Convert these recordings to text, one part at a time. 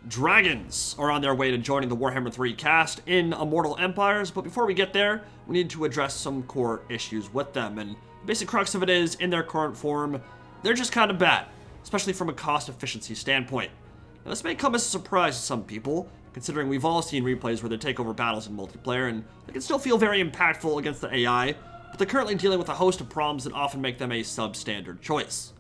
Dragons are on their way to joining the Warhammer 3 cast in Immortal Empires, but before we get there, we need to address some core issues with them, and the basic crux of it is, in their current form, they're just kind of bad, especially from a cost efficiency standpoint. Now, this may come as a surprise to some people, considering we've all seen replays where they take over battles in multiplayer, and they can still feel very impactful against the AI, but they're currently dealing with a host of problems that often make them a substandard choice.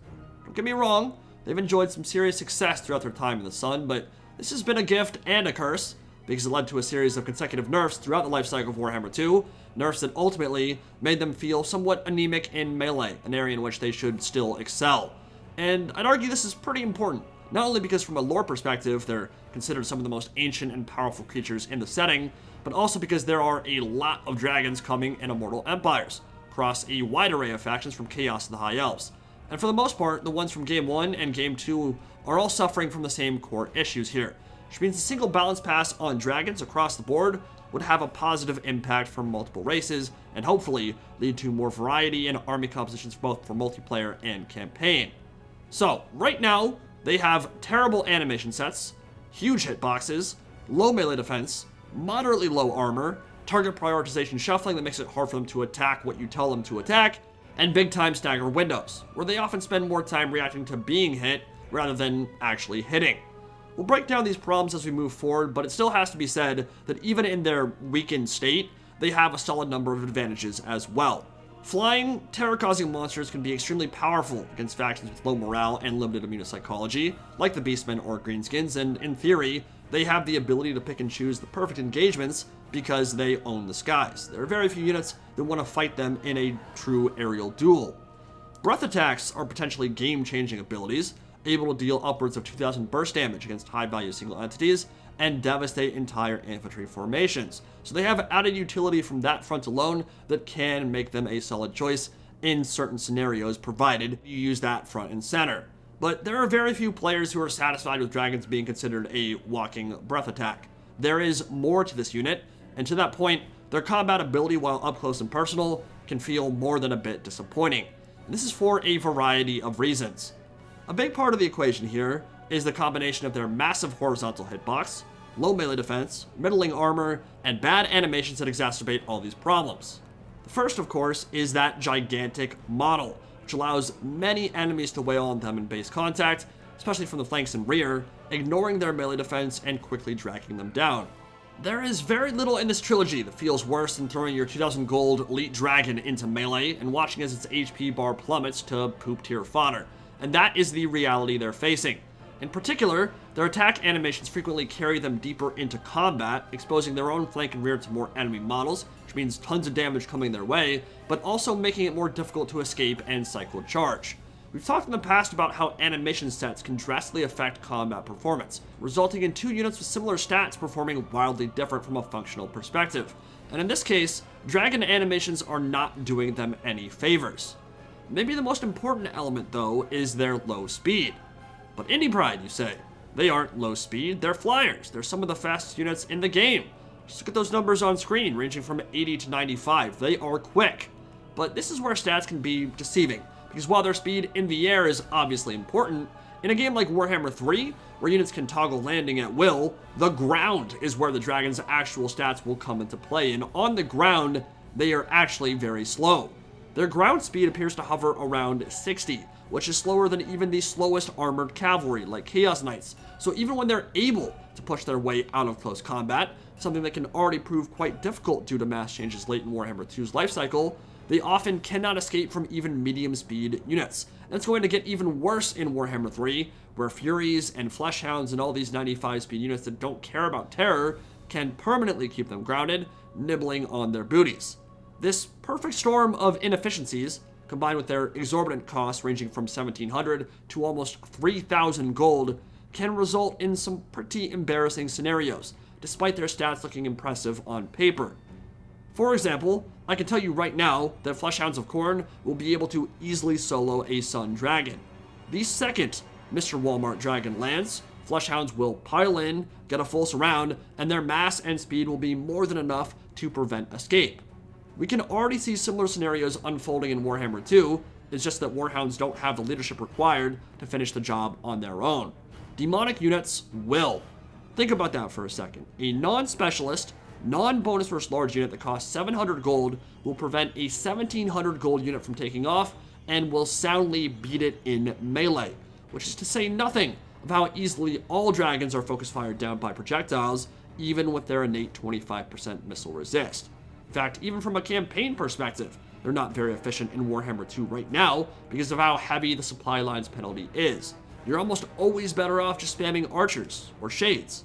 Don't get me wrong, they've enjoyed some serious success throughout their time in the Sun, but this has been a gift and a curse, because it led to a series of consecutive nerfs throughout the lifecycle of Warhammer 2, nerfs that ultimately made them feel somewhat anemic in melee, an area in which they should still excel. And I'd argue this is pretty important, not only because from a lore perspective, they're considered some of the most ancient and powerful creatures in the setting, but also because there are a lot of dragons coming in Immortal Empires, across a wide array of factions from Chaos to the High Elves. And for the most part, the ones from Game 1 and Game 2 are all suffering from the same core issues here, which means a single balance pass on dragons across the board would have a positive impact for multiple races, and hopefully lead to more variety in army compositions both for multiplayer and campaign. So, right now, they have terrible animation sets, huge hitboxes, low melee defense, moderately low armor, target prioritization shuffling that makes it hard for them to attack what you tell them to attack, and big time stagger windows, where they often spend more time reacting to being hit rather than actually hitting. We'll break down these problems as we move forward, but it still has to be said that even in their weakened state, they have a solid number of advantages as well. Flying, terror-causing monsters can be extremely powerful against factions with low morale and limited immunopsychology, like the Beastmen or Greenskins, and in theory, they have the ability to pick and choose the perfect engagements because they own the skies. There are very few units that want to fight them in a true aerial duel. Breath attacks are potentially game-changing abilities, able to deal upwards of 2,000 burst damage against high-value single entities, and devastate entire infantry formations. So they have added utility from that front alone that can make them a solid choice in certain scenarios, provided you use that front and center. But there are very few players who are satisfied with dragons being considered a walking breath attack. There is more to this unit, and to that point, their combat ability while up close and personal can feel more than a bit disappointing. And this is for a variety of reasons. A big part of the equation here is the combination of their massive horizontal hitbox, low melee defense, middling armor, and bad animations that exacerbate all these problems. The first, of course, is that gigantic model, which allows many enemies to wail on them in base contact, especially from the flanks and rear, ignoring their melee defense and quickly dragging them down. There is very little in this trilogy that feels worse than throwing your 2000 gold elite dragon into melee and watching as its HP bar plummets to poop tier fodder, and that is the reality they're facing. In particular, their attack animations frequently carry them deeper into combat, exposing their own flank and rear to more enemy models, which means tons of damage coming their way, but also making it more difficult to escape and cycle charge. We've talked in the past about how animation sets can drastically affect combat performance, resulting in two units with similar stats performing wildly different from a functional perspective. And in this case, dragon animations are not doing them any favors. Maybe the most important element, though, is their low speed. But Indie Pride, you say? They aren't low speed, they're flyers. They're some of the fastest units in the game. Just look at those numbers on screen, ranging from 80 to 95. They are quick. But this is where stats can be deceiving, because while their speed in the air is obviously important, in a game like Warhammer 3, where units can toggle landing at will, the ground is where the dragon's actual stats will come into play, and on the ground, they are actually very slow. Their ground speed appears to hover around 60, which is slower than even the slowest armored cavalry like Chaos Knights. So even when they're able to push their way out of close combat, something that can already prove quite difficult due to mass changes late in Warhammer 2's lifecycle, they often cannot escape from even medium speed units. And it's going to get even worse in Warhammer 3, where Furies and Fleshhounds and all these 95 speed units that don't care about terror can permanently keep them grounded, nibbling on their booties. This perfect storm of inefficiencies, combined with their exorbitant costs ranging from 1,700 to almost 3,000 gold, can result in some pretty embarrassing scenarios, despite their stats looking impressive on paper. For example, I can tell you right now that Fleshhounds of Khorne will be able to easily solo a Sun Dragon. The second Mr. Walmart Dragon lands, Fleshhounds will pile in, get a full surround, and their mass and speed will be more than enough to prevent escape. We can already see similar scenarios unfolding in Warhammer 2, it's just that Warhounds don't have the leadership required to finish the job on their own. Demonic units will. Think about that for a second. A non-specialist, non-bonus versus large unit that costs 700 gold will prevent a 1700 gold unit from taking off and will soundly beat it in melee, which is to say nothing of how easily all dragons are focus fired down by projectiles, even with their innate 25% missile resist. In fact, even from a campaign perspective, they're not very efficient in Warhammer 2 right now because of how heavy the supply lines penalty is. You're almost always better off just spamming archers or shades.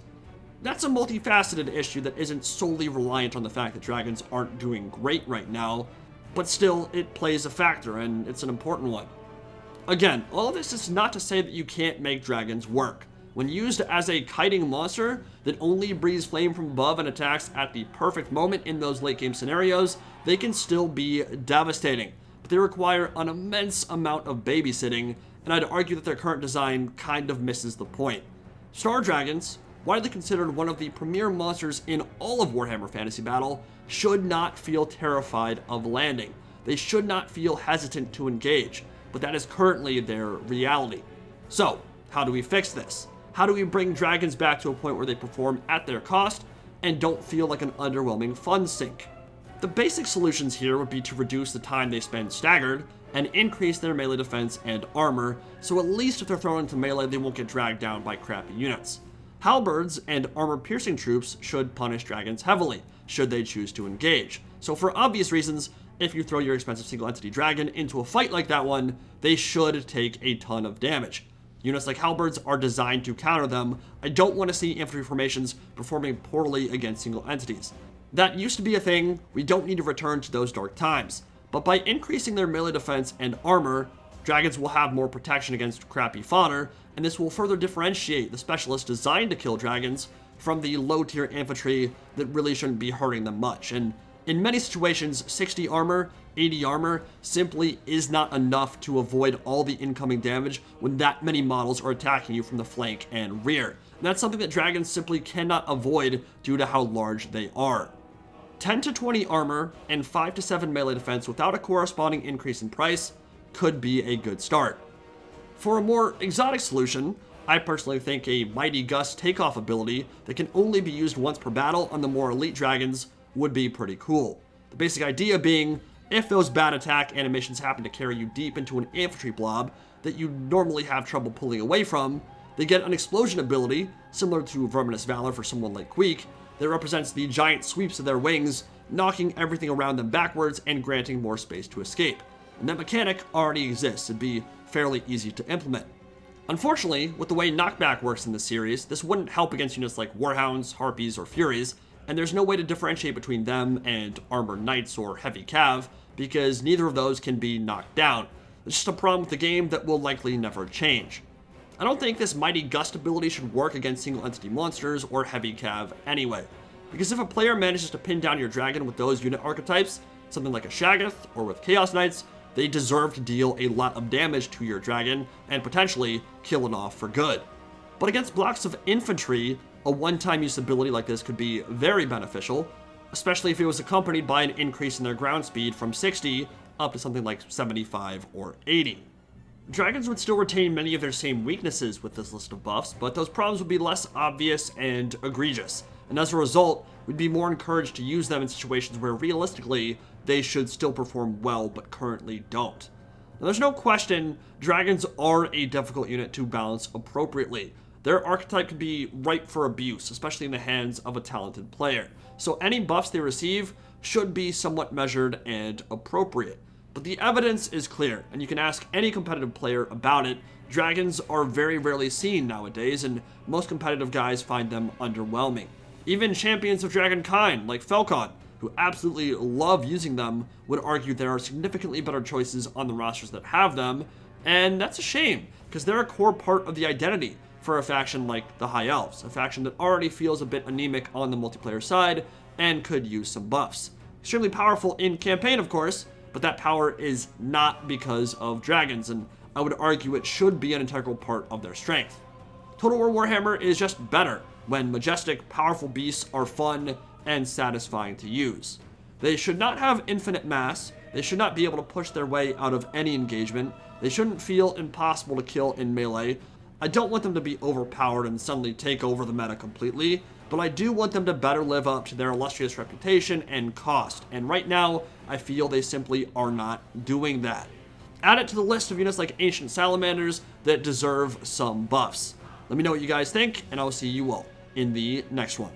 That's a multifaceted issue that isn't solely reliant on the fact that dragons aren't doing great right now, but still, it plays a factor, and it's an important one. Again, all of this is not to say that you can't make dragons work. When used as a kiting monster that only breathes flame from above and attacks at the perfect moment in those late game scenarios, they can still be devastating, but they require an immense amount of babysitting, and I'd argue that their current design kind of misses the point. Star dragons, widely considered one of the premier monsters in all of Warhammer Fantasy Battle, should not feel terrified of landing. They should not feel hesitant to engage, but that is currently their reality. So, how do we fix this? How do we bring dragons back to a point where they perform at their cost and don't feel like an underwhelming fun sink? The basic solutions here would be to reduce the time they spend staggered and increase their melee defense and armor, so at least if they're thrown into melee, they won't get dragged down by crappy units. Halberds and armor-piercing troops should punish dragons heavily, should they choose to engage. So for obvious reasons, if you throw your expensive single-entity dragon into a fight like that one, they should take a ton of damage. Units like halberds are designed to counter them. I don't want to see infantry formations performing poorly against single entities. That used to be a thing, we don't need to return to those dark times. But by increasing their melee defense and armor, dragons will have more protection against crappy fodder, and this will further differentiate the specialists designed to kill dragons from the low-tier infantry that really shouldn't be hurting them much. And in many situations, 60 armor, 80 armor simply is not enough to avoid all the incoming damage when that many models are attacking you from the flank and rear. And that's something that dragons simply cannot avoid due to how large they are. 10 to 20 armor and 5 to 7 melee defense without a corresponding increase in price could be a good start. For a more exotic solution, I personally think a Mighty Gust takeoff ability that can only be used once per battle on the more elite dragons would be pretty cool. The basic idea being, if those bad attack animations happen to carry you deep into an infantry blob that you normally have trouble pulling away from, they get an explosion ability, similar to Verminous Valor for someone like Queek, that represents the giant sweeps of their wings, knocking everything around them backwards and granting more space to escape. And that mechanic already exists, it'd be fairly easy to implement. Unfortunately, with the way knockback works in this series, this wouldn't help against units like Warhounds, Harpies, or Furies, and there's no way to differentiate between them and Armored Knights or Heavy Cav, because neither of those can be knocked down. It's just a problem with the game that will likely never change. I don't think this Mighty Gust ability should work against single entity monsters or Heavy Cav anyway, because if a player manages to pin down your dragon with those unit archetypes, something like a Shaggoth or with Chaos Knights, they deserve to deal a lot of damage to your dragon and potentially kill it off for good. But against blocks of infantry, a one-time use ability like this could be very beneficial, especially if it was accompanied by an increase in their ground speed from 60 up to something like 75 or 80. Dragons would still retain many of their same weaknesses with this list of buffs, but those problems would be less obvious and egregious, and as a result, we'd be more encouraged to use them in situations where realistically, they should still perform well but currently don't. Now there's no question, dragons are a difficult unit to balance appropriately. Their archetype can be ripe for abuse, especially in the hands of a talented player, so any buffs they receive should be somewhat measured and appropriate. But the evidence is clear, and you can ask any competitive player about it. Dragons are very rarely seen nowadays, and most competitive guys find them underwhelming. Even champions of Dragonkind, like Falcon, who absolutely love using them, would argue there are significantly better choices on the rosters that have them, and that's a shame, because they're a core part of the identity for a faction like the High Elves, a faction that already feels a bit anemic on the multiplayer side, and could use some buffs. Extremely powerful in campaign, of course, but that power is not because of dragons, and I would argue it should be an integral part of their strength. Total War Warhammer is just better when majestic, powerful beasts are fun and satisfying to use. They should not have infinite mass, they should not be able to push their way out of any engagement, they shouldn't feel impossible to kill in melee, I don't want them to be overpowered and suddenly take over the meta completely, but I do want them to better live up to their illustrious reputation and cost, and right now, I feel they simply are not doing that. Add it to the list of units like Ancient Salamanders that deserve some buffs. Let me know what you guys think, and I will see you all in the next one.